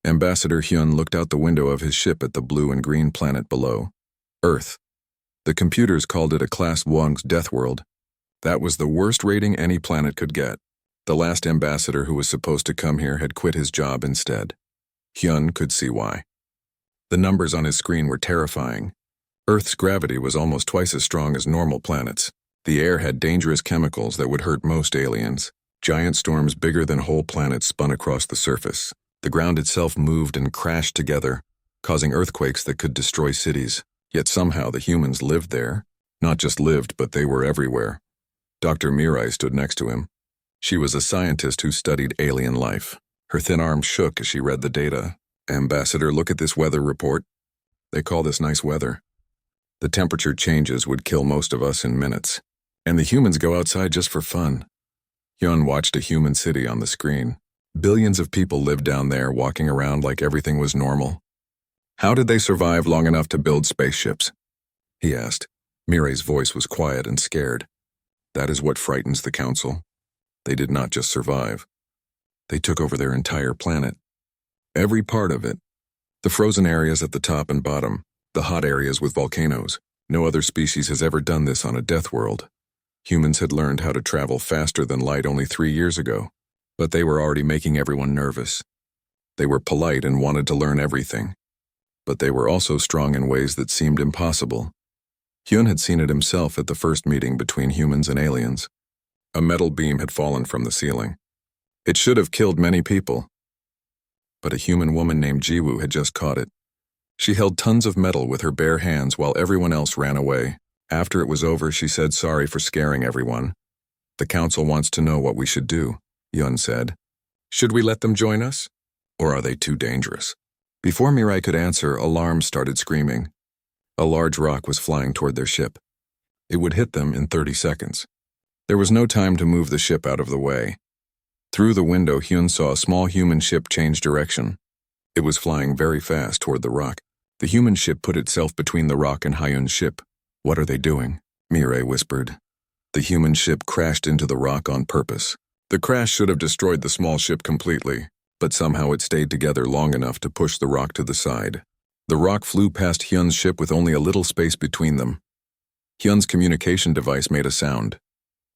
Ambassador Hyun looked out the window of his ship at the blue and green planet below. Earth. The computers called it a Class 1's Deathworld. That was the worst rating any planet could get. The last ambassador who was supposed to come here had quit his job instead. Hyun could see why. The numbers on his screen were terrifying. Earth's gravity was almost twice as strong as normal planets. The air had dangerous chemicals that would hurt most aliens. Giant storms bigger than whole planets spun across the surface. The ground itself moved and crashed together, causing earthquakes that could destroy cities. Yet somehow the humans lived there. Not just lived, but they were everywhere. Dr. Mirai stood next to him. She was a scientist who studied alien life. Her thin arm shook as she read the data. Ambassador, look at this weather report. They call this nice weather. The temperature changes would kill most of us in minutes. And the humans go outside just for fun. Hyun watched a human city on the screen. Billions of people lived down there, walking around like everything was normal. How did they survive long enough to build spaceships? He asked. Mirai's voice was quiet and scared. That is what frightens the Council. They did not just survive. They took over their entire planet. Every part of it. The frozen areas at the top and bottom, the hot areas with volcanoes. No other species has ever done this on a death world. Humans had learned how to travel faster than light only 3 years ago, but they were already making everyone nervous. They were polite and wanted to learn everything, but they were also strong in ways that seemed impossible. Hyun had seen it himself at the first meeting between humans and aliens. A metal beam had fallen from the ceiling. It should have killed many people, but a human woman named Jiwoo had just caught it. She held tons of metal with her bare hands while everyone else ran away. After it was over, she said sorry for scaring everyone. The Council wants to know what we should do, Hyun said. Should we let them join us? Or are they too dangerous? Before Mirai could answer, alarms started screaming. A large rock was flying toward their ship. It would hit them in 30 seconds. There was no time to move the ship out of the way. Through the window, Hyun saw a small human ship change direction. It was flying very fast toward the rock. The human ship put itself between the rock and Hyun's ship. What are they doing? Mirai whispered. The human ship crashed into the rock on purpose. The crash should have destroyed the small ship completely, but somehow it stayed together long enough to push the rock to the side. The rock flew past Hyun's ship with only a little space between them. Hyun's communication device made a sound.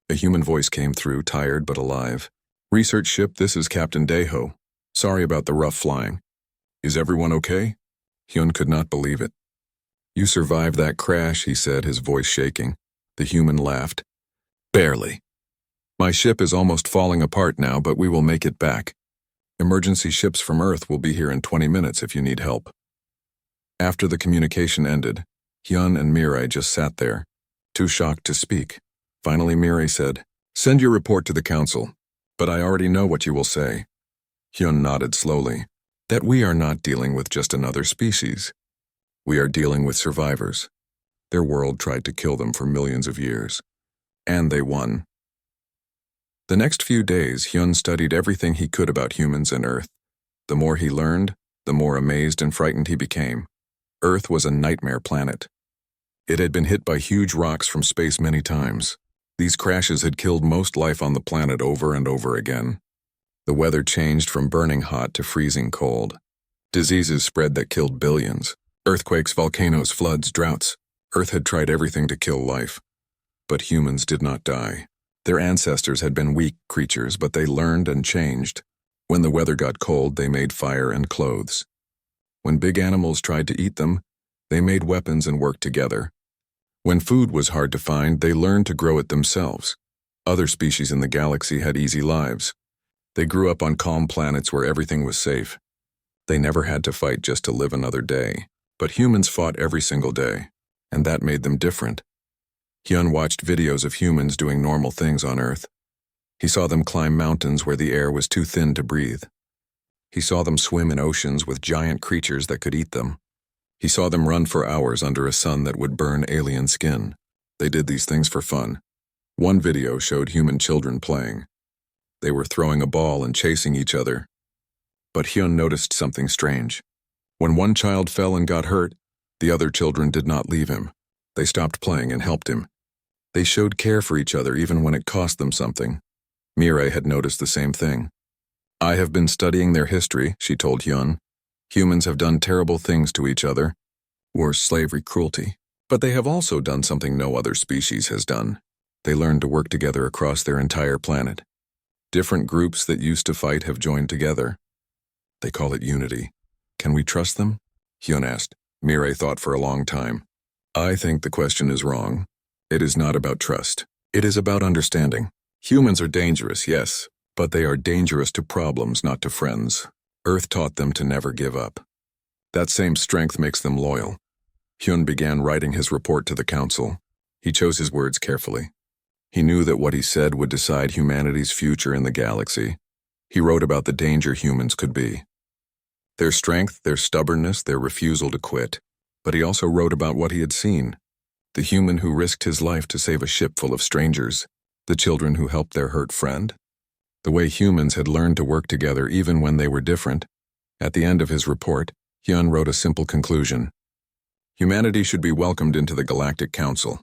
A human voice came through, tired but alive. Research ship, this is Captain Daeho. Sorry about the rough flying. Is everyone okay? Hyun could not believe it. You survived that crash, he said, his voice shaking. The human laughed. Barely. My ship is almost falling apart now, but we will make it back. Emergency ships from Earth will be here in 20 minutes if you need help. After the communication ended, Hyun and Mirai just sat there, too shocked to speak. Finally, Mirai said, Send your report to the Council, but I already know what you will say. Hyun nodded slowly. That we are not dealing with just another species. We are dealing with survivors. Their world tried to kill them for millions of years. And they won. The next few days, Hyun studied everything he could about humans and Earth. The more he learned, the more amazed and frightened he became. Earth was a nightmare planet. It had been hit by huge rocks from space many times. These crashes had killed most life on the planet over and over again. The weather changed from burning hot to freezing cold. Diseases spread that killed billions. Earthquakes, volcanoes, floods, droughts. Earth had tried everything to kill life. But humans did not die. Their ancestors had been weak creatures, but they learned and changed. When the weather got cold, they made fire and clothes. When big animals tried to eat them, they made weapons and worked together. When food was hard to find, they learned to grow it themselves. Other species in the galaxy had easy lives. They grew up on calm planets where everything was safe. They never had to fight just to live another day. But humans fought every single day, and that made them different. Hyun watched videos of humans doing normal things on Earth. He saw them climb mountains where the air was too thin to breathe. He saw them swim in oceans with giant creatures that could eat them. He saw them run for hours under a sun that would burn alien skin. They did these things for fun. One video showed human children playing. They were throwing a ball and chasing each other. But Hyun noticed something strange. When one child fell and got hurt, the other children did not leave him. They stopped playing and helped him. They showed care for each other even when it cost them something. Mirai had noticed the same thing. I have been studying their history, she told Hyun. Humans have done terrible things to each other. War, slavery, cruelty. But they have also done something no other species has done. They learned to work together across their entire planet. Different groups that used to fight have joined together. They call it unity. Can we trust them? Hyun asked. Mireille thought for a long time. I think the question is wrong. It is not about trust. It is about understanding. Humans are dangerous, yes, but they are dangerous to problems, not to friends. Earth taught them to never give up. That same strength makes them loyal. Hyun began writing his report to the council. He chose his words carefully. He knew that what he said would decide humanity's future in the galaxy. He wrote about the danger humans could be. Their strength, their stubbornness, their refusal to quit. But he also wrote about what he had seen. The human who risked his life to save a ship full of strangers. The children who helped their hurt friend. The way humans had learned to work together even when they were different. At the end of his report, Hyun wrote a simple conclusion. Humanity should be welcomed into the Galactic Council.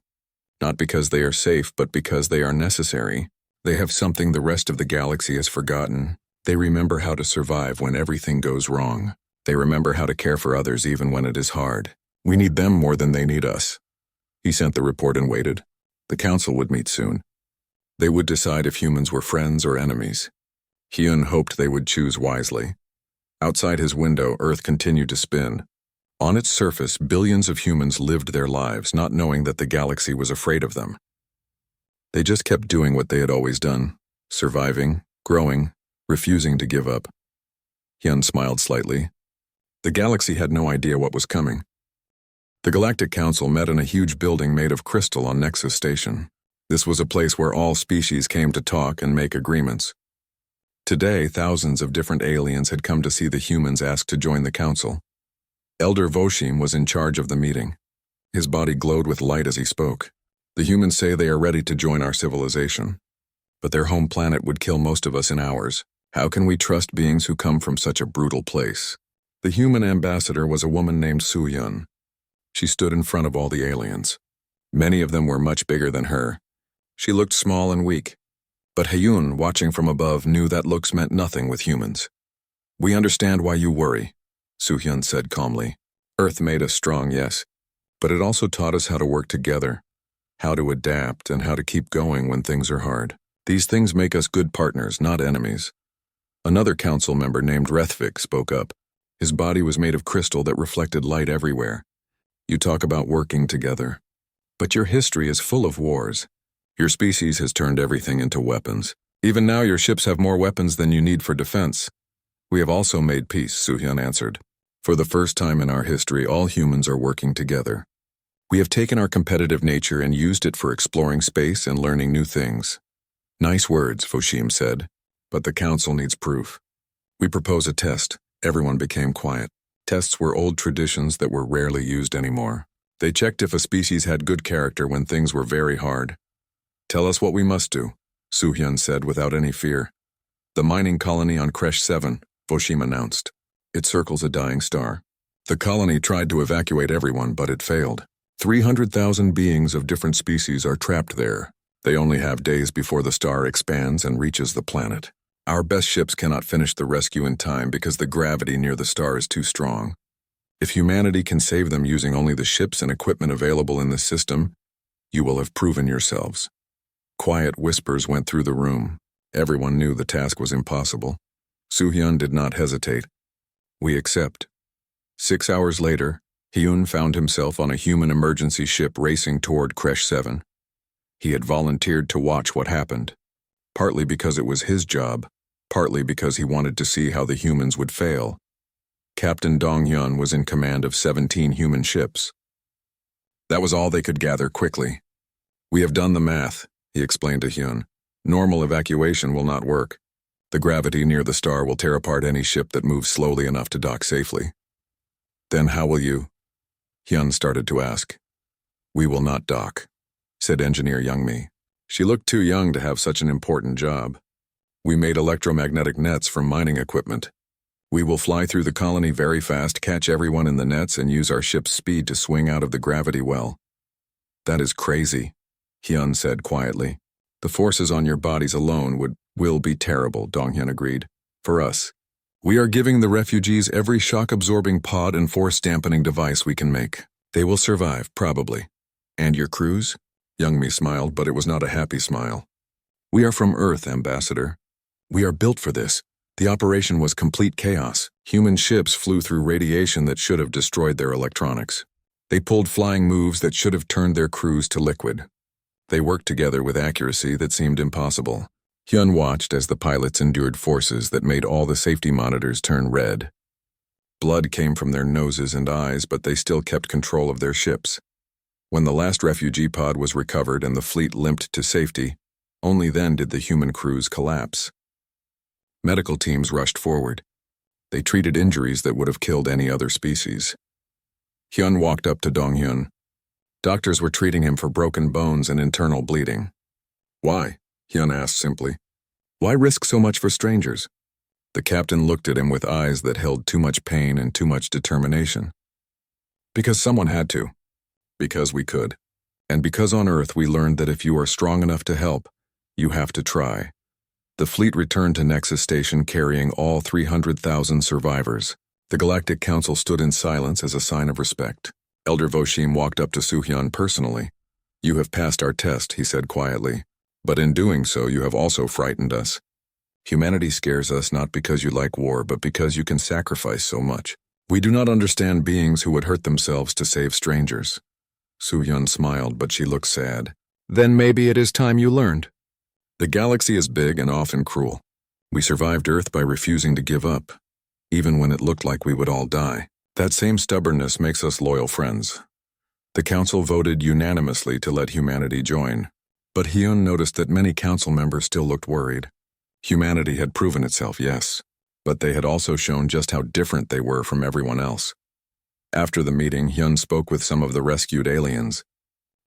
Not because they are safe, but because they are necessary. They have something the rest of the galaxy has forgotten. They remember how to survive when everything goes wrong. They remember how to care for others even when it is hard. We need them more than they need us. He sent the report and waited. The council would meet soon. They would decide if humans were friends or enemies. Hyun hoped they would choose wisely. Outside his window, Earth continued to spin. On its surface, billions of humans lived their lives, not knowing that the galaxy was afraid of them. They just kept doing what they had always done, surviving, growing, refusing to give up. Hyun smiled slightly. The galaxy had no idea what was coming. The Galactic Council met in a huge building made of crystal on Nexus Station. This was a place where all species came to talk and make agreements. Today, thousands of different aliens had come to see the humans asked to join the council. Elder Voshim was in charge of the meeting. His body glowed with light as he spoke. The humans say they are ready to join our civilization. But their home planet would kill most of us in hours. How can we trust beings who come from such a brutal place? The human ambassador was a woman named Soo-Yun. She stood in front of all the aliens. Many of them were much bigger than her. She looked small and weak. But Hyun, watching from above, knew that looks meant nothing with humans. We understand why you worry, Soo-Hyun said calmly. Earth made us strong, yes, but it also taught us how to work together, how to adapt, and how to keep going when things are hard. These things make us good partners, not enemies. Another council member named Rethvik spoke up. His body was made of crystal that reflected light everywhere. You talk about working together. But your history is full of wars. Your species has turned everything into weapons. Even now your ships have more weapons than you need for defense. We have also made peace, Soo-Hyun answered. For the first time in our history, all humans are working together. We have taken our competitive nature and used it for exploring space and learning new things. Nice words, Voshim said, but the council needs proof. We propose a test. Everyone became quiet. Tests were old traditions that were rarely used anymore. They checked if a species had good character when things were very hard. Tell us what we must do, Soo-Hyun said without any fear. The mining colony on Kresh 7, Voshim announced. It circles a dying star. The colony tried to evacuate everyone, but it failed. 300,000 beings of different species are trapped there. They only have days before the star expands and reaches the planet. Our best ships cannot finish the rescue in time because the gravity near the star is too strong. If humanity can save them using only the ships and equipment available in the system, you will have proven yourselves. Quiet whispers went through the room. Everyone knew the task was impossible. Soo-Hyun did not hesitate. We accept. 6 hours later, Hyun found himself on a human emergency ship racing toward Kresh 7. He had volunteered to watch what happened, partly because it was his job, partly because he wanted to see how the humans would fail. Captain Dong-hyun was in command of 17 human ships. That was all they could gather quickly. We have done the math, he explained to Hyun. Normal evacuation will not work. The gravity near the star will tear apart any ship that moves slowly enough to dock safely. Then how will you? Hyun started to ask. We will not dock, said Engineer Youngmi. She looked too young to have such an important job. We made electromagnetic nets from mining equipment. We will fly through the colony very fast, catch everyone in the nets, and use our ship's speed to swing out of the gravity well. That is crazy, Hyun said quietly. The forces on your bodies alone will be terrible, Dong-hyun agreed. For us, We are giving the refugees every shock-absorbing pod and force-dampening device we can make. They will survive, probably. And your crews? Youngmi smiled, but it was not a happy smile. We are from Earth, Ambassador. We are built for this. The operation was complete chaos. Human ships flew through radiation that should have destroyed their electronics. They pulled flying moves that should have turned their crews to liquid. They worked together with accuracy that seemed impossible. Hyun watched as the pilots endured forces that made all the safety monitors turn red. Blood came from their noses and eyes, but they still kept control of their ships. When the last refugee pod was recovered and the fleet limped to safety, only then did the human crews collapse. Medical teams rushed forward. They treated injuries that would have killed any other species. Hyun walked up to Donghyun. Doctors were treating him for broken bones and internal bleeding. Why? Hyun asked simply. Why risk so much for strangers? The captain looked at him with eyes that held too much pain and too much determination. Because someone had to. Because we could. And because on Earth we learned that if you are strong enough to help, you have to try. The fleet returned to Nexus Station carrying all 300,000 survivors. The Galactic Council stood in silence as a sign of respect. Elder Voshim walked up to Soo-hyun personally. You have passed our test, he said quietly. But in doing so, you have also frightened us. Humanity scares us not because you like war, but because you can sacrifice so much. We do not understand beings who would hurt themselves to save strangers. Soo-hyun smiled, but she looked sad. Then maybe it is time you learned. The galaxy is big and often cruel. We survived Earth by refusing to give up, even when it looked like we would all die. That same stubbornness makes us loyal friends. The council voted unanimously to let humanity join, but Hyun noticed that many council members still looked worried. Humanity had proven itself, yes, but they had also shown just how different they were from everyone else. After the meeting, Hyun spoke with some of the rescued aliens.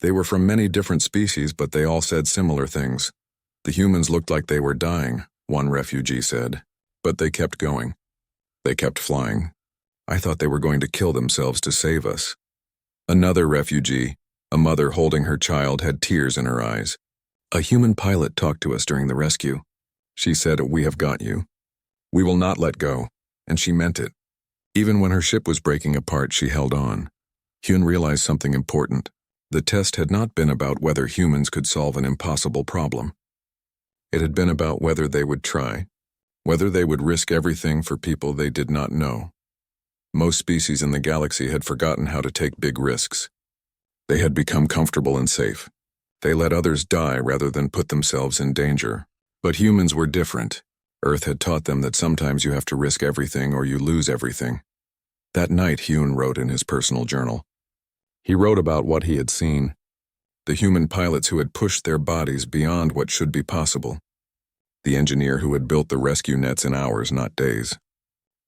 They were from many different species, but they all said similar things. The humans looked like they were dying, one refugee said, but they kept going. They kept flying. I thought they were going to kill themselves to save us. Another refugee, a mother holding her child, had tears in her eyes. A human pilot talked to us during the rescue. She said, "We have got you. We will not let go," and she meant it. Even when her ship was breaking apart, she held on. Hyun realized something important. The test had not been about whether humans could solve an impossible problem. It had been about whether they would try, whether they would risk everything for people they did not know. Most species in the galaxy had forgotten how to take big risks. They had become comfortable and safe. They let others die rather than put themselves in danger. But humans were different. Earth had taught them that sometimes you have to risk everything or you lose everything. That night, Hyun wrote in his personal journal. He wrote about what he had seen. The human pilots who had pushed their bodies beyond what should be possible. The engineer who had built the rescue nets in hours, not days.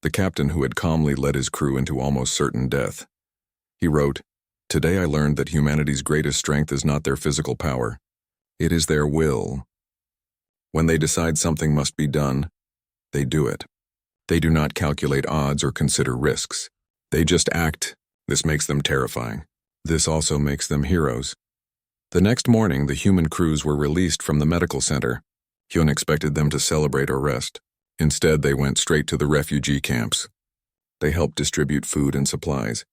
The captain who had calmly led his crew into almost certain death. He wrote, "Today I learned that humanity's greatest strength is not their physical power. It is their will. When they decide something must be done, they do it. They do not calculate odds or consider risks. They just act. This makes them terrifying. This also makes them heroes." The next morning, the human crews were released from the medical center. Hyun expected them to celebrate or rest. Instead, they went straight to the refugee camps. They helped distribute food and supplies.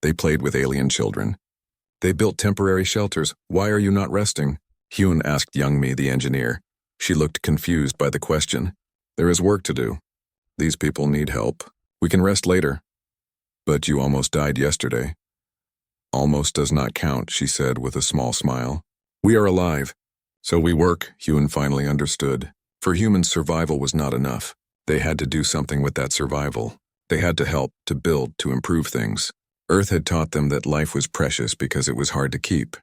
They played with alien children. They built temporary shelters. "Why are you not resting?" Hyun asked Youngmi, the engineer. She looked confused by the question. "There is work to do. These people need help. We can rest later." "But you almost died yesterday." "Almost does not count," she said with a small smile. "We are alive. So we work," Hyun finally understood. For humans, survival was not enough. They had to do something with that survival. They had to help, to build, to improve things. Earth had taught them that life was precious because it was hard to keep.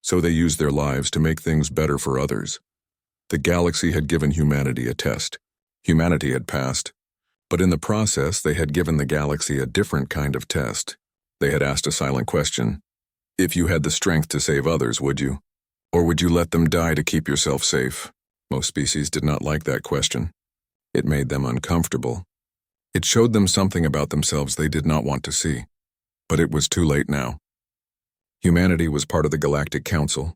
So they used their lives to make things better for others. The galaxy had given humanity a test. Humanity had passed. But in the process, they had given the galaxy a different kind of test. They had asked a silent question. If you had the strength to save others, would you? Or would you let them die to keep yourself safe? Most species did not like that question. It made them uncomfortable. It showed them something about themselves they did not want to see. But it was too late now. Humanity was part of the Galactic Council,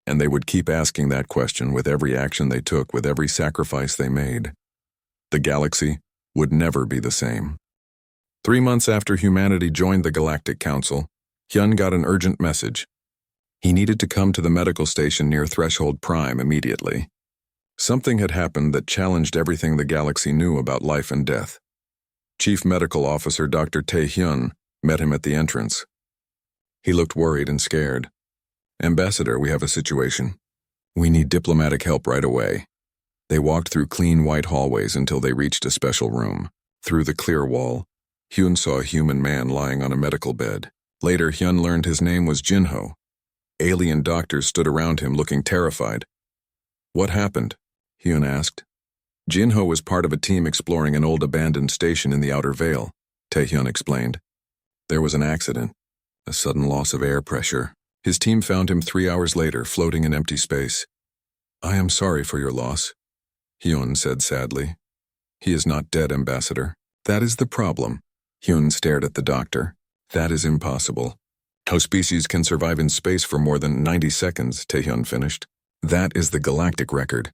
and they would keep asking that question with every action they took, with every sacrifice they made. The galaxy, would never be the same. 3 months after humanity joined the Galactic Council, Hyun got an urgent message. He needed to come to the medical station near Threshold Prime immediately. Something had happened that challenged everything the galaxy knew about life and death. Chief Medical Officer Dr. Tae-hyun met him at the entrance. He looked worried and scared. "Ambassador, we have a situation. We need diplomatic help right away." They walked through clean white hallways until they reached a special room. Through the clear wall, Hyun saw a human man lying on a medical bed. Later, Hyun learned his name was Jinho. Alien doctors stood around him looking terrified. "What happened?" Hyun asked. Jinho was part of a team exploring an old abandoned station in the Outer Veil, Tae-hyun explained. "There was an accident, a sudden loss of air pressure. His team found him 3 hours later, floating in empty space." "I am sorry for your loss," Hyun said sadly. "He is not dead, Ambassador. That is the problem." Hyun stared at the doctor. "That is impossible. No species can survive in space for more than 90 seconds, Tae-hyun finished. "That is the galactic record.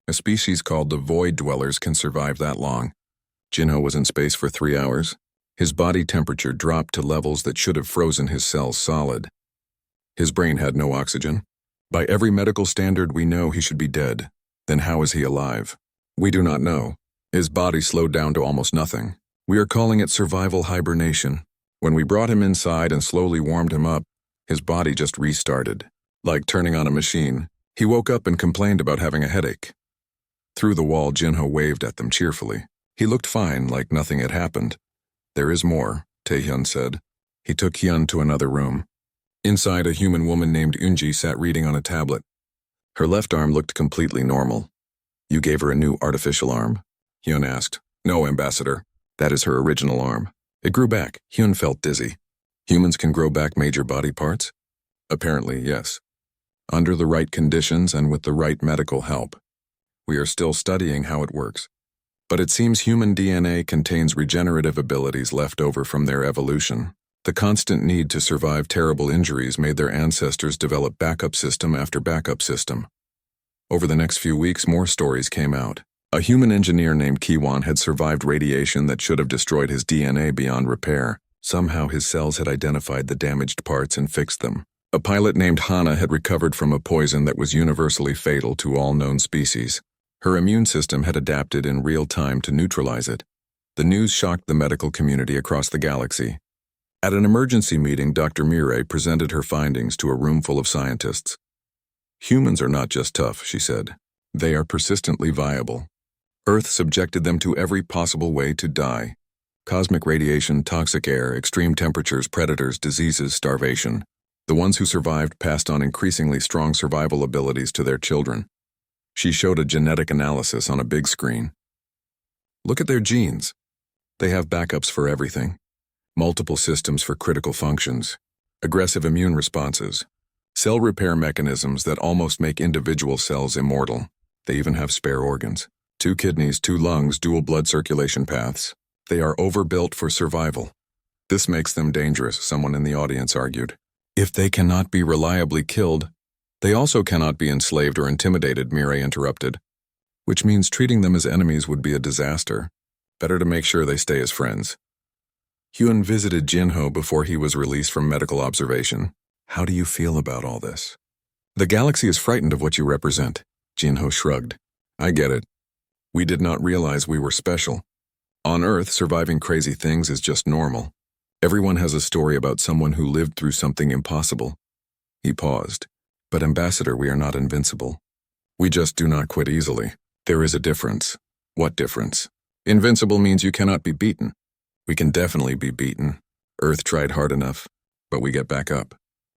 A species called the Void Dwellers can survive that long." Jinho was in space for 3 hours. His body temperature dropped to levels that should have frozen his cells solid. His brain had no oxygen. By every medical standard, we know he should be dead. Then how is he alive? We do not know. His body slowed down to almost nothing. We are calling it survival hibernation. When we brought him inside and slowly warmed him up, his body just restarted. Like turning on a machine. He woke up and complained about having a headache. Through the wall, Jinho waved at them cheerfully. He looked fine, like nothing had happened. "There is more," Tae-hyun said. He took Hyun to another room. Inside, a human woman named Eunji sat reading on a tablet. Her left arm looked completely normal. "You gave her a new artificial arm?" Hyun asked. "No, Ambassador. That is her original arm. It grew back." Hyun felt dizzy. "Humans can grow back major body parts?" "Apparently, yes. Under the right conditions and with the right medical help. We are still studying how it works. But it seems human DNA contains regenerative abilities left over from their evolution. The constant need to survive terrible injuries made their ancestors develop backup system after backup system." Over the next few weeks, more stories came out. A human engineer named Kiwon had survived radiation that should have destroyed his DNA beyond repair. Somehow his cells had identified the damaged parts and fixed them. A pilot named Hana had recovered from a poison that was universally fatal to all known species. Her immune system had adapted in real time to neutralize it. The news shocked the medical community across the galaxy. At an emergency meeting, Dr. Mireille presented her findings to a room full of scientists. "Humans are not just tough," she said. "They are persistently viable. Earth subjected them to every possible way to die. Cosmic radiation, toxic air, extreme temperatures, predators, diseases, starvation. The ones who survived passed on increasingly strong survival abilities to their children." She showed a genetic analysis on a big screen. "Look at their genes. They have backups for everything. Multiple systems for critical functions. Aggressive immune responses. Cell repair mechanisms that almost make individual cells immortal. They even have spare organs. 2 kidneys, 2 lungs, dual blood circulation paths. They are overbuilt for survival. This makes them dangerous," someone in the audience argued. "If they cannot be reliably killed, they also cannot be enslaved or intimidated," Mireille interrupted. "Which means treating them as enemies would be a disaster. Better to make sure they stay as friends." Hyun visited Jinho before he was released from medical observation. "How do you feel about all this?" "The galaxy is frightened of what you represent," Jinho shrugged. "I get it. We did not realize we were special. On Earth, surviving crazy things is just normal. Everyone has a story about someone who lived through something impossible." He paused. "But Ambassador, we are not invincible. We just do not quit easily. There is a difference." "What difference?" "Invincible means you cannot be beaten. We can definitely be beaten. Earth tried hard enough, but we get back up.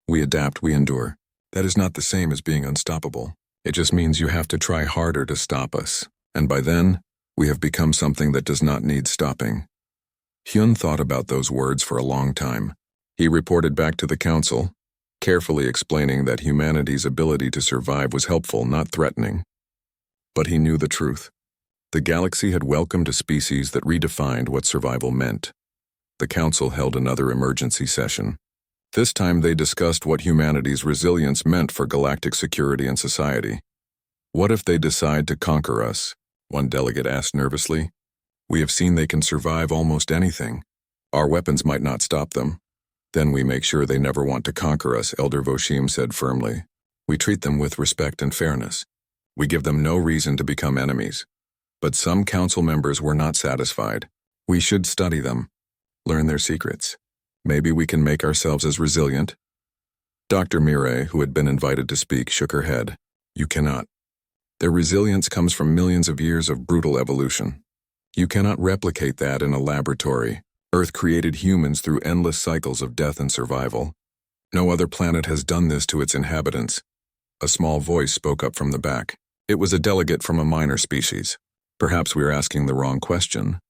We adapt, we endure. That is not the same as being unstoppable. It just means you have to try harder to stop us. And by then, we have become something that does not need stopping." Hyun thought about those words for a long time. He reported back to the council, carefully explaining that humanity's ability to survive was helpful, not threatening. But he knew the truth. The galaxy had welcomed a species that redefined what survival meant. The council held another emergency session. This time they discussed what humanity's resilience meant for galactic security and society. "What if they decide to conquer us?" one delegate asked nervously. We have seen they can survive almost anything. Our weapons might not stop them. Then we make sure they never want to conquer us, Elder Voshim said firmly. We treat them with respect and fairness. We give them no reason to become enemies. But some council members were not satisfied. We should study them, learn their secrets. Maybe we can make ourselves as resilient. Dr. Mireille, who had been invited to speak, shook her head. You cannot. Their resilience comes from millions of years of brutal evolution. You cannot replicate that in a laboratory. Earth created humans through endless cycles of death and survival. No other planet has done this to its inhabitants. A small voice spoke up from the back. It was a delegate from a minor species. Perhaps we are asking the wrong question.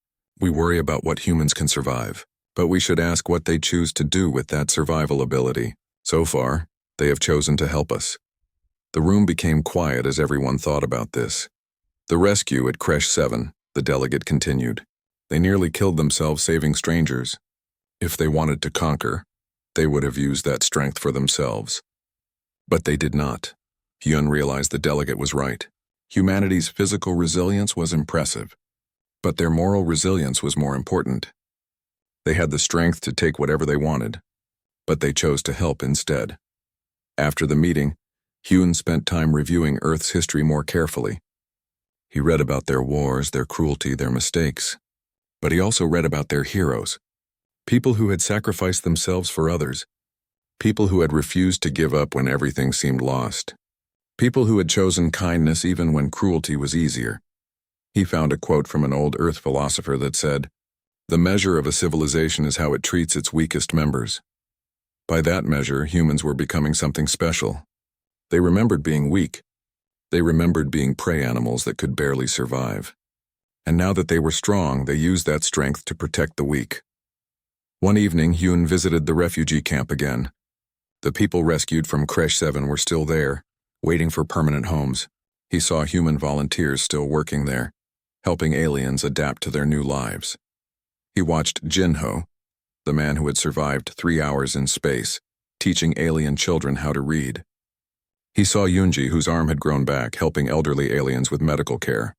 We worry about what humans can survive, but we should ask what they choose to do with that survival ability. So far, they have chosen to help us. The room became quiet as everyone thought about this. The rescue at Creche 7, the delegate continued. They nearly killed themselves saving strangers. If they wanted to conquer, they would have used that strength for themselves. But they did not. Hyun realized the delegate was right. Humanity's physical resilience was impressive, but their moral resilience was more important. They had the strength to take whatever they wanted, but they chose to help instead. After the meeting, Hyun spent time reviewing Earth's history more carefully. He read about their wars, their cruelty, their mistakes, but he also read about their heroes, people who had sacrificed themselves for others, people who had refused to give up when everything seemed lost. People who had chosen kindness even when cruelty was easier. He found a quote from an old Earth philosopher that said, "The measure of a civilization is how it treats its weakest members." By that measure, humans were becoming something special. They remembered being weak. They remembered being prey animals that could barely survive. And now that they were strong, they used that strength to protect the weak. One evening, Hyun visited the refugee camp again. The people rescued from Creche 7 were still there, waiting for permanent homes. He saw human volunteers still working there, helping aliens adapt to their new lives. He watched Jinho, the man who had survived 3 hours in space, teaching alien children how to read. He saw Yoonji, whose arm had grown back, helping elderly aliens with medical care.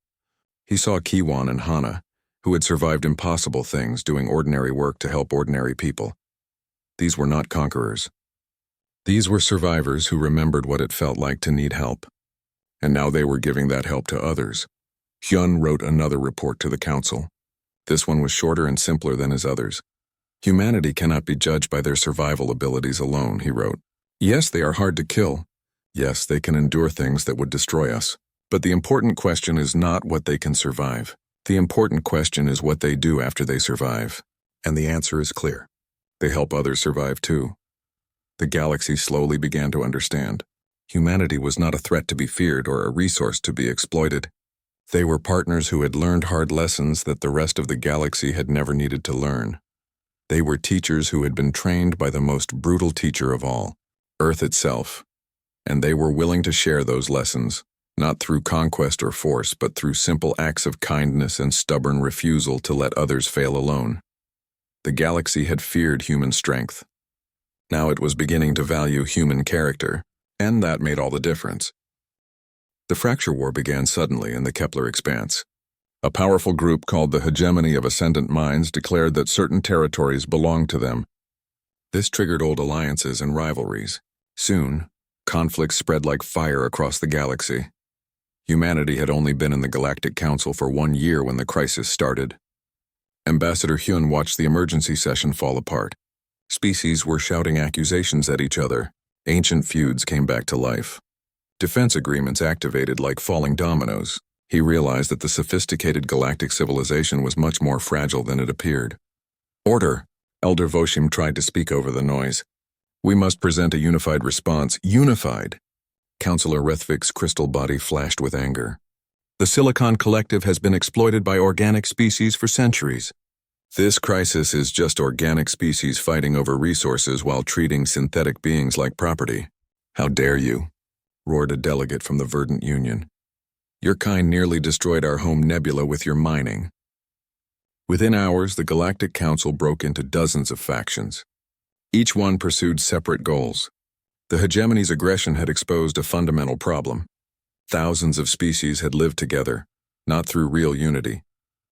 He saw Kiwon and Hana, who had survived impossible things, doing ordinary work to help ordinary people. These were not conquerors. These were survivors who remembered what it felt like to need help. And now they were giving that help to others. Hyun wrote another report to the council. This one was shorter and simpler than his others. Humanity cannot be judged by their survival abilities alone, he wrote. Yes, they are hard to kill. Yes, they can endure things that would destroy us. But the important question is not what they can survive. The important question is what they do after they survive. And the answer is clear. They help others survive too. The galaxy slowly began to understand. Humanity was not a threat to be feared or a resource to be exploited. They were partners who had learned hard lessons that the rest of the galaxy had never needed to learn. They were teachers who had been trained by the most brutal teacher of all, Earth itself. And they were willing to share those lessons, not through conquest or force, but through simple acts of kindness and stubborn refusal to let others fail alone. The galaxy had feared human strength. Now it was beginning to value human character, and that made all the difference. The Fracture War began suddenly in the Kepler expanse. A powerful group called the Hegemony of Ascendant Minds declared that certain territories belonged to them. This triggered old alliances and rivalries. Soon, conflicts spread like fire across the galaxy. Humanity had only been in the Galactic Council for 1 year when the crisis started. Ambassador Hyun watched the emergency session fall apart. Species were shouting accusations at each other. Ancient feuds came back to life. Defense agreements activated like falling dominoes. He realized that the sophisticated galactic civilization was much more fragile than it appeared. Order! Elder Voshim tried to speak over the noise. We must present a unified response. Unified! Councillor Rethvik's crystal body flashed with anger. The Silicon Collective has been exploited by organic species for centuries. This crisis is just organic species fighting over resources while treating synthetic beings like property. How dare you? Roared a delegate from the Verdant Union. Your kind nearly destroyed our home nebula with your mining. Within hours, the Galactic Council broke into dozens of factions. Each one pursued separate goals. The hegemony's aggression had exposed a fundamental problem. Thousands of species had lived together, not through real unity,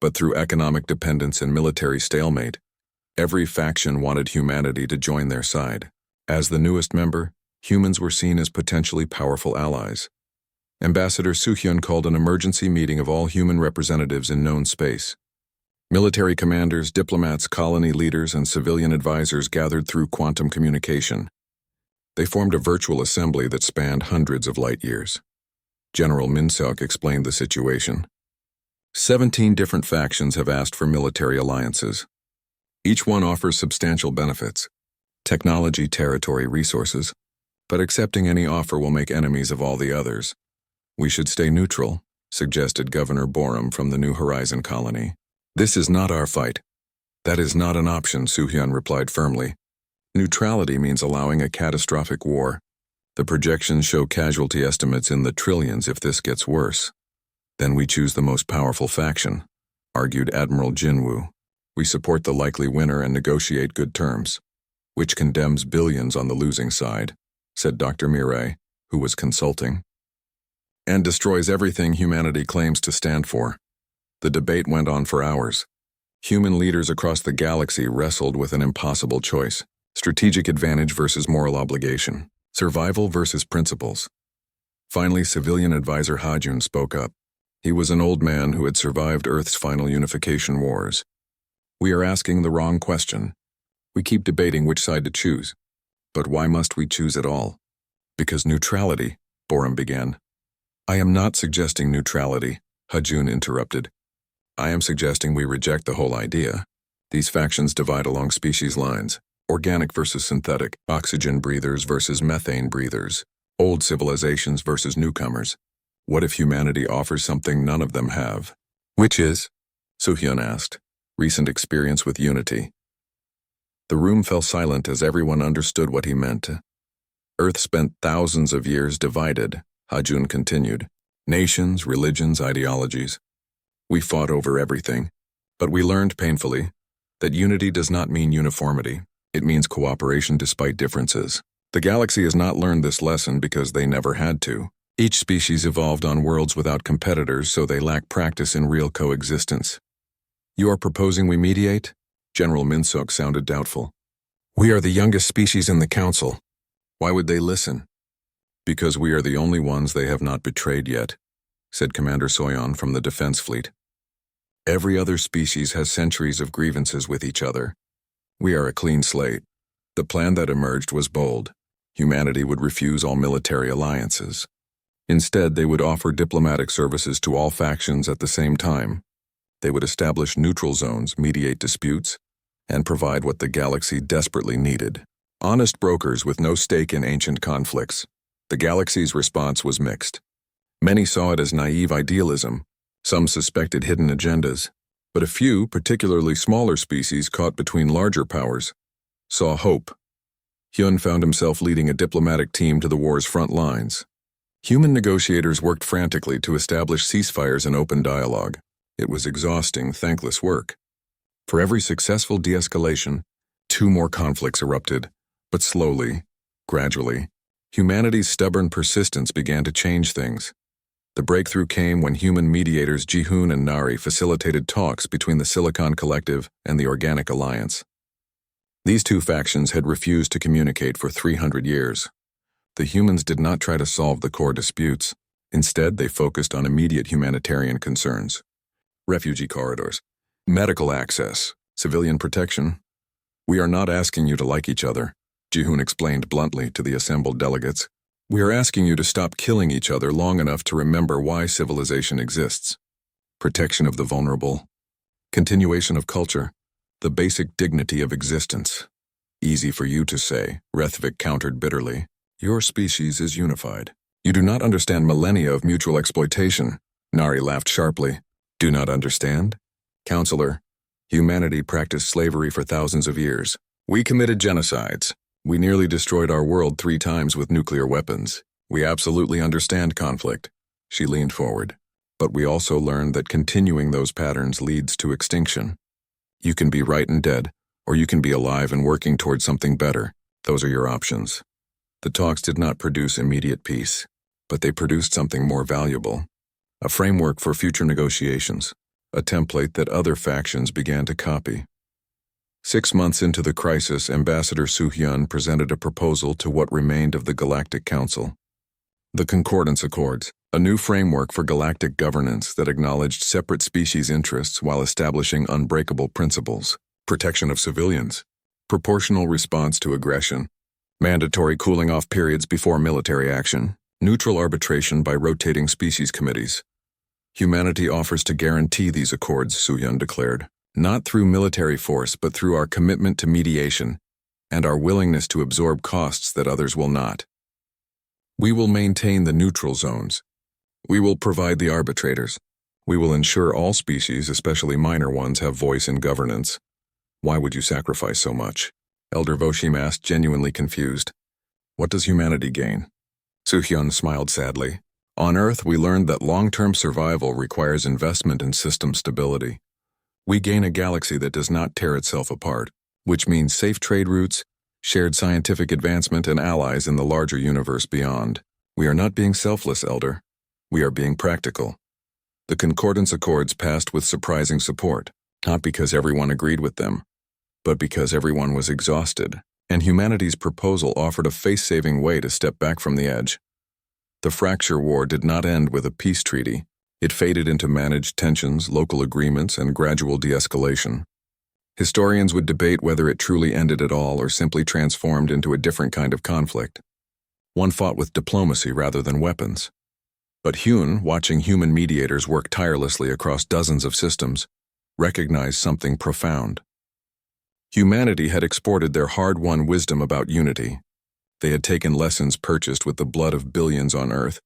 But through economic dependence and military stalemate, every faction wanted humanity to join their side. As the newest member, humans were seen as potentially powerful allies. Ambassador Soo-hyun called an emergency meeting of all human representatives in known space. Military commanders, diplomats, colony leaders, and civilian advisors gathered through quantum communication. They formed a virtual assembly that spanned hundreds of light years. General Min-seok explained the situation. 17 different factions have asked for military alliances. Each one offers substantial benefits, technology, territory, resources, but accepting any offer will make enemies of all the others. We should stay neutral, suggested Governor Borum from the New Horizon colony. This is not our fight. That is not an option, Soo-hyun replied firmly. Neutrality means allowing a catastrophic war. The projections show casualty estimates in the trillions if this gets worse. Then we choose the most powerful faction, argued Admiral Jinwoo. We support the likely winner and negotiate good terms, which condemns billions on the losing side, said Dr. Mirai, who was consulting, and destroys everything humanity claims to stand for. The debate went on for hours. Human leaders across the galaxy wrestled with an impossible choice: strategic advantage versus moral obligation, survival versus principles. Finally, civilian advisor Ha-jun spoke up. He was an old man who had survived Earth's final unification wars. We are asking the wrong question. We keep debating which side to choose. But why must we choose at all? Because neutrality, Borum began. I am not suggesting neutrality, Ha-jun interrupted. I am suggesting we reject the whole idea. These factions divide along species lines: organic versus synthetic, oxygen breathers versus methane breathers, old civilizations versus newcomers. What if humanity offers something none of them have? Which is? Soo-hyun asked. Recent experience with unity. The room fell silent as everyone understood what he meant. Earth spent thousands of years divided, Ha-jun continued. Nations, religions, ideologies. We fought over everything, but we learned painfully that unity does not mean uniformity. It means cooperation despite differences. The galaxy has not learned this lesson because they never had to. Each species evolved on worlds without competitors, so they lack practice in real coexistence. You are proposing we mediate? General Min-seok sounded doubtful. We are the youngest species in the council. Why would they listen? Because we are the only ones they have not betrayed yet, said Commander Soyeon from the Defense Fleet. Every other species has centuries of grievances with each other. We are a clean slate. The plan that emerged was bold. Humanity would refuse all military alliances. Instead, they would offer diplomatic services to all factions at the same time. They would establish neutral zones, mediate disputes, and provide what the galaxy desperately needed: honest brokers with no stake in ancient conflicts. The galaxy's response was mixed. Many saw it as naive idealism. Some suspected hidden agendas. But a few, particularly smaller species caught between larger powers, saw hope. Hyun found himself leading a diplomatic team to the war's front lines. Human negotiators worked frantically to establish ceasefires and open dialogue. It was exhausting, thankless work. For every successful de-escalation, 2 more conflicts erupted, but slowly, gradually, humanity's stubborn persistence began to change things. The breakthrough came when human mediators Ji-hoon and Nari facilitated talks between the Silicon Collective and the Organic Alliance. These 2 factions had refused to communicate for 300 years. The humans did not try to solve the core disputes. Instead, they focused on immediate humanitarian concerns: refugee corridors, medical access, civilian protection. We are not asking you to like each other, Ji-hoon explained bluntly to the assembled delegates. We are asking you to stop killing each other long enough to remember why civilization exists. Protection of the vulnerable, continuation of culture, the basic dignity of existence. Easy for you to say, Rethvik countered bitterly. Your species is unified. You do not understand millennia of mutual exploitation. Nari laughed sharply. Do not understand? Counselor, humanity practiced slavery for thousands of years. We committed genocides. We nearly destroyed our world 3 times with nuclear weapons. We absolutely understand conflict. She leaned forward. But we also learned that continuing those patterns leads to extinction. You can be right and dead, or you can be alive and working towards something better. Those are your options. The talks did not produce immediate peace, but they produced something more valuable: a framework for future negotiations. a template that other factions began to copy. 6 months into the crisis, Ambassador Soo-hyun presented a proposal to what remained of the Galactic Council. The Concordance Accords, a new framework for galactic governance that acknowledged separate species interests while establishing unbreakable principles: protection of civilians, proportional response to aggression, mandatory cooling-off periods before military action, neutral arbitration by rotating species committees. Humanity offers to guarantee these accords, Soo-hyun declared, not through military force but through our commitment to mediation and our willingness to absorb costs that others will not. We will maintain the neutral zones. We will provide the arbitrators. We will ensure all species, especially minor ones, have voice in governance. Why would you sacrifice so much? Elder Voshim asked, genuinely confused. What does humanity gain? Soo-hyun smiled sadly. On Earth, we learned that long-term survival requires investment in system stability. We gain a galaxy that does not tear itself apart, which means safe trade routes, shared scientific advancement, and allies in the larger universe beyond. We are not being selfless, Elder. We are being practical. The Concordance Accords passed with surprising support, not because everyone agreed with them, but because everyone was exhausted, and humanity's proposal offered a face-saving way to step back from the edge. The Fracture War did not end with a peace treaty. It faded into managed tensions, local agreements, and gradual de-escalation. Historians would debate whether it truly ended at all or simply transformed into a different kind of conflict. One fought with diplomacy rather than weapons. But Hyun, watching human mediators work tirelessly across dozens of systems, recognized something profound. Humanity had exported their hard-won wisdom about unity. They had taken lessons purchased with the blood of billions on Earth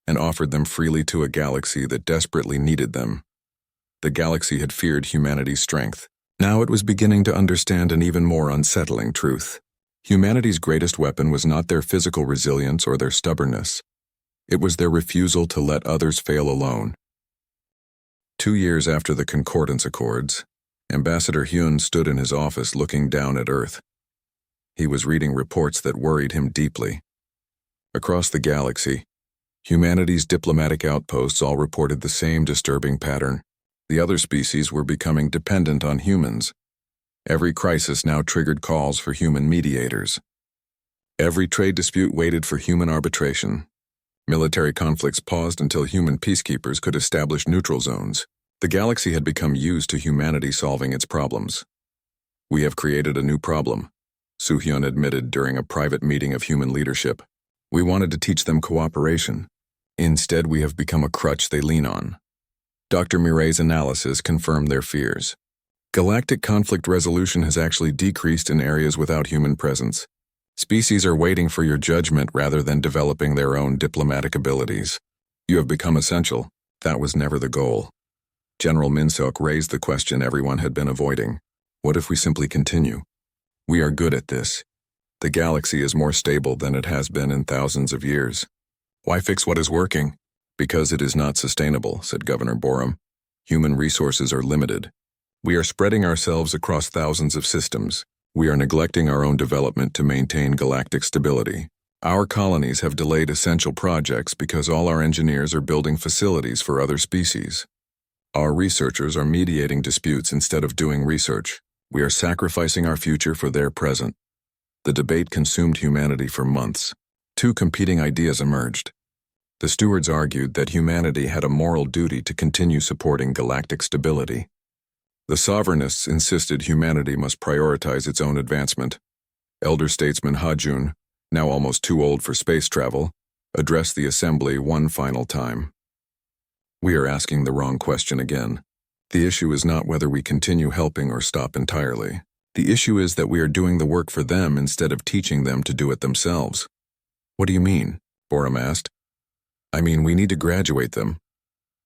and offered them freely to a galaxy that desperately needed them. The galaxy had feared humanity's strength. Now it was beginning to understand an even more unsettling truth. Humanity's greatest weapon was not their physical resilience or their stubbornness. It was their refusal to let others fail alone. 2 years after the Concordance Accords, Ambassador Hyun stood in his office looking down at Earth. He was reading reports that worried him deeply. Across the galaxy, humanity's diplomatic outposts all reported the same disturbing pattern. The other species were becoming dependent on humans. Every crisis now triggered calls for human mediators. Every trade dispute waited for human arbitration. Military conflicts paused until human peacekeepers could establish neutral zones. The galaxy had become used to humanity solving its problems. We have created a new problem, Soo-hyun admitted during a private meeting of human leadership. We wanted to teach them cooperation. Instead, we have become a crutch they lean on. Dr. Mirai's analysis confirmed their fears. Galactic conflict resolution has actually decreased in areas without human presence. Species are waiting for your judgment rather than developing their own diplomatic abilities. You have become essential. That was never the goal. General Min-seok raised the question everyone had been avoiding. What if we simply continue? We are good at this. The galaxy is more stable than it has been in thousands of years. Why fix what is working? Because it is not sustainable, said Governor Borum. Human resources are limited. We are spreading ourselves across thousands of systems. We are neglecting our own development to maintain galactic stability. Our colonies have delayed essential projects because all our engineers are building facilities for other species. Our researchers are mediating disputes instead of doing research. We are sacrificing our future for their present. The debate consumed humanity for months. 2 competing ideas emerged. The stewards argued that humanity had a moral duty to continue supporting galactic stability. The sovereignists insisted humanity must prioritize its own advancement. Elder statesman Ha-jun, now almost too old for space travel, addressed the assembly one final time. We are asking the wrong question again. The issue is not whether we continue helping or stop entirely. The issue is that we are doing the work for them instead of teaching them to do it themselves. What do you mean? Borum asked. I mean, we need to graduate them.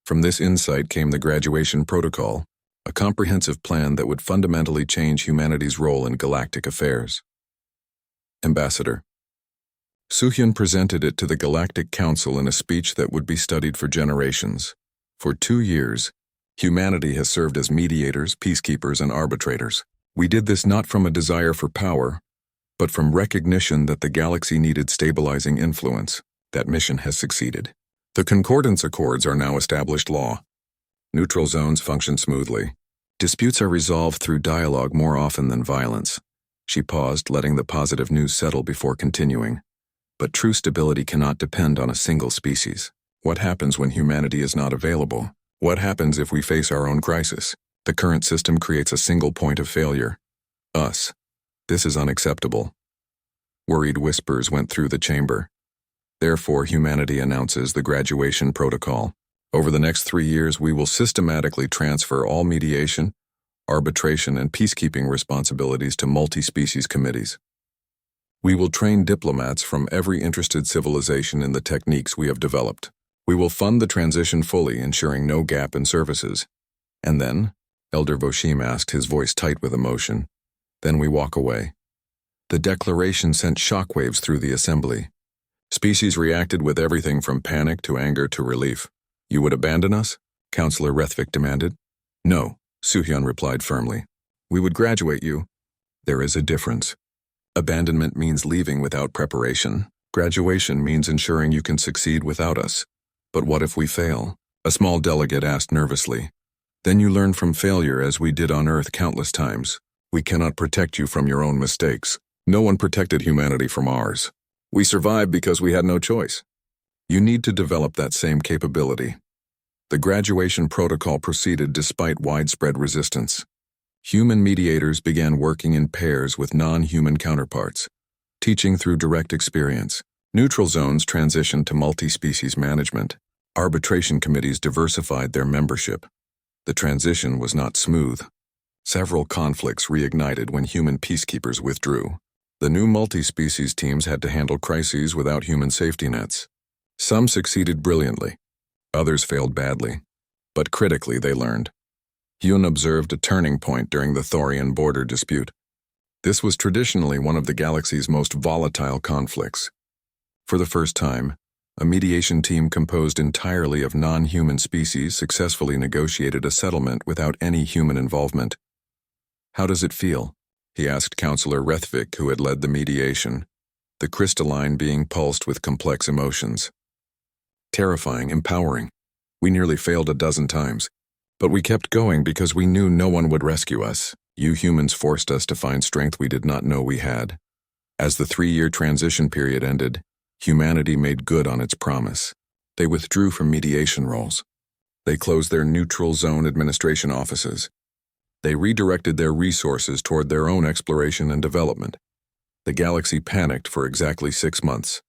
From this insight came the graduation protocol, a comprehensive plan that would fundamentally change humanity's role in galactic affairs. Ambassador. Soo-hyun presented it to the Galactic Council in a speech that would be studied for generations. For 2 years, humanity has served as mediators, peacekeepers, and arbitrators. We did this not from a desire for power, but from recognition that the galaxy needed stabilizing influence. That mission has succeeded. The Concordance Accords are now established law. Neutral zones function smoothly. Disputes are resolved through dialogue more often than violence. She paused, letting the positive news settle before continuing. But true stability cannot depend on a single species. What happens when humanity is not available? What happens if we face our own crisis? The current system creates a single point of failure. Us. This is unacceptable. Worried whispers went through the chamber. Therefore, humanity announces the graduation protocol. Over the next 3 years, we will systematically transfer all mediation, arbitration, and peacekeeping responsibilities to multi-species committees. We will train diplomats from every interested civilization in the techniques we have developed. We will fund the transition fully, ensuring no gap in services. And then, Elder Voshim asked, his voice tight with emotion, then we walk away. The declaration sent shockwaves through the assembly. Species reacted with everything from panic to anger to relief. You would abandon us? Counselor Rethvik demanded. No, Suhyun replied firmly. We would graduate you. There is a difference. Abandonment means leaving without preparation. Graduation means ensuring you can succeed without us. But what if we fail? A small delegate asked nervously. Then you learn from failure, as we did on Earth countless times. We cannot protect you from your own mistakes. No one protected humanity from ours. We survived because we had no choice. You need to develop that same capability. The graduation protocol proceeded despite widespread resistance. Human mediators began working in pairs with non-human counterparts, teaching through direct experience. Neutral zones transitioned to multi-species management. Arbitration committees diversified their membership. The transition was not smooth. Several conflicts reignited when human peacekeepers withdrew. The new multi-species teams had to handle crises without human safety nets. Some succeeded brilliantly. Others failed badly. But critically, they learned. Hyun observed a turning point during the Thorian border dispute. This was traditionally one of the galaxy's most volatile conflicts. For the first time, a mediation team composed entirely of non-human species successfully negotiated a settlement without any human involvement. How does it feel? He asked Counselor Rethvik, who had led the mediation, the crystalline being pulsed with complex emotions. Terrifying, empowering. We nearly failed a dozen times, but we kept going because we knew no one would rescue us. You humans forced us to find strength we did not know we had. As the 3-year transition period ended, humanity made good on its promise. They withdrew from mediation roles. They closed their neutral zone administration offices. They redirected their resources toward their own exploration and development. The galaxy panicked for exactly 6 months.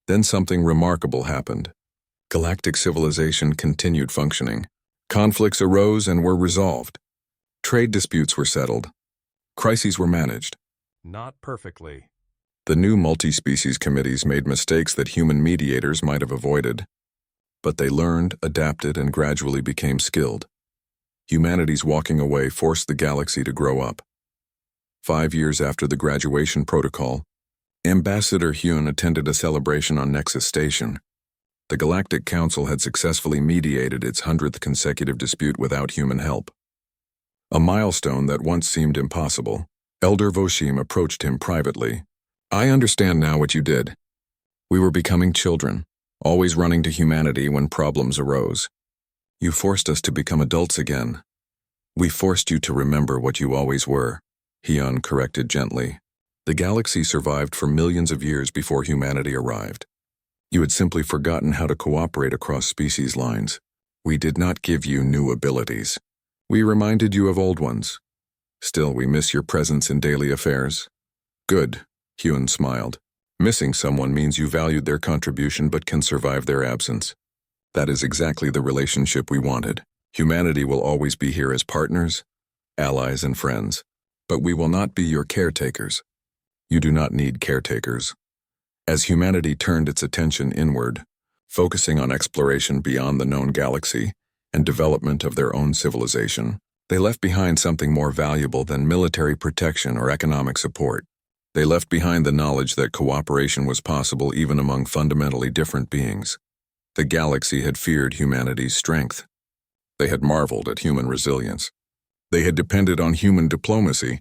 Then something remarkable happened. Galactic civilization continued functioning. Conflicts arose and were resolved. Trade disputes were settled. Crises were managed. Not perfectly. The new multi-species committees made mistakes that human mediators might have avoided. But they learned, adapted, and gradually became skilled. Humanity's walking away forced the galaxy to grow up. 5 years after the graduation protocol, Ambassador Hyun attended a celebration on Nexus Station. The Galactic Council had successfully mediated its 100th consecutive dispute without human help. A milestone that once seemed impossible. Elder Voshim approached him privately. I understand now what you did. We were becoming children, always running to humanity when problems arose. You forced us to become adults again. We forced you to remember what you always were, Hyun corrected gently. The galaxy survived for millions of years before humanity arrived. You had simply forgotten how to cooperate across species lines. We did not give you new abilities. We reminded you of old ones. Still, we miss your presence in daily affairs. Good, Hyun smiled. Missing someone means you valued their contribution but can survive their absence. That is exactly the relationship we wanted. Humanity will always be here as partners, allies, and friends, but we will not be your caretakers. You do not need caretakers. As humanity turned its attention inward, focusing on exploration beyond the known galaxy and development of their own civilization, they left behind something more valuable than military protection or economic support. They left behind the knowledge that cooperation was possible even among fundamentally different beings. The galaxy had feared humanity's strength. They had marveled at human resilience. They had depended on human diplomacy.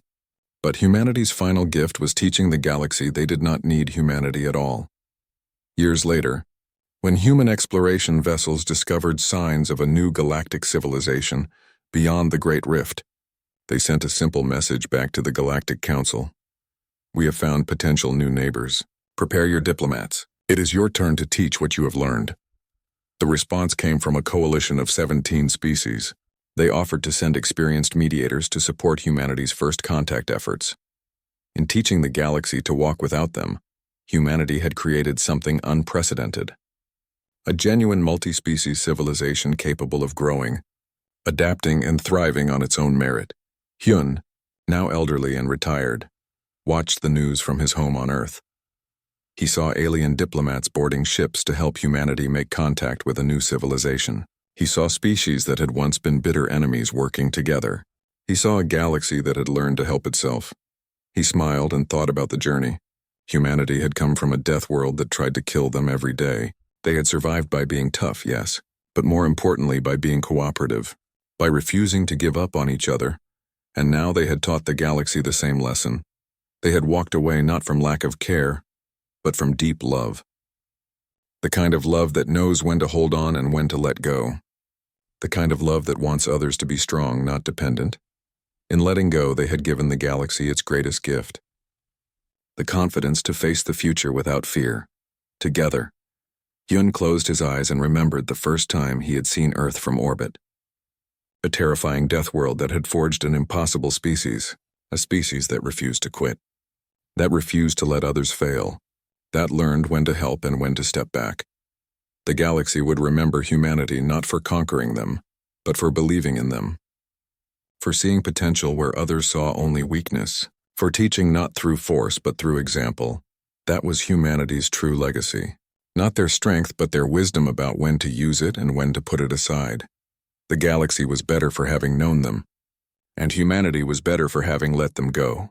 But humanity's final gift was teaching the galaxy they did not need humanity at all. Years later, When human exploration vessels discovered signs of a new galactic civilization beyond the Great Rift, they sent a simple message back to the Galactic Council. We have found potential new neighbors. Prepare your diplomats. It is your turn to teach what you have learned. The response came from a coalition of 17 species. They offered to send experienced mediators to support humanity's first contact efforts. In teaching the galaxy to walk without them, humanity had created something unprecedented. A genuine multi-species civilization capable of growing, adapting and thriving on its own merit. Hyun, now elderly and retired, watched the news from his home on Earth. He saw alien diplomats boarding ships to help humanity make contact with a new civilization. He saw species that had once been bitter enemies working together. He saw a galaxy that had learned to help itself. He smiled and thought about the journey. Humanity had come from a death world that tried to kill them every day. They had survived by being tough, yes, but more importantly by being cooperative, by refusing to give up on each other. And now they had taught the galaxy the same lesson. They had walked away not from lack of care, but from deep love. The kind of love that knows when to hold on and when to let go. The kind of love that wants others to be strong, not dependent. In letting go, they had given the galaxy its greatest gift. The confidence to face the future without fear. Together. Hyun closed his eyes and remembered the first time he had seen Earth from orbit. A terrifying death world that had forged an impossible species, a species that refused to quit. That refused to let others fail. That learned when to help and when to step back. The galaxy would remember humanity not for conquering them, but for believing in them. For seeing potential where others saw only weakness. For teaching not through force but through example. That was humanity's true legacy. Not their strength but their wisdom about when to use it and when to put it aside. The galaxy was better for having known them, and humanity was better for having let them go.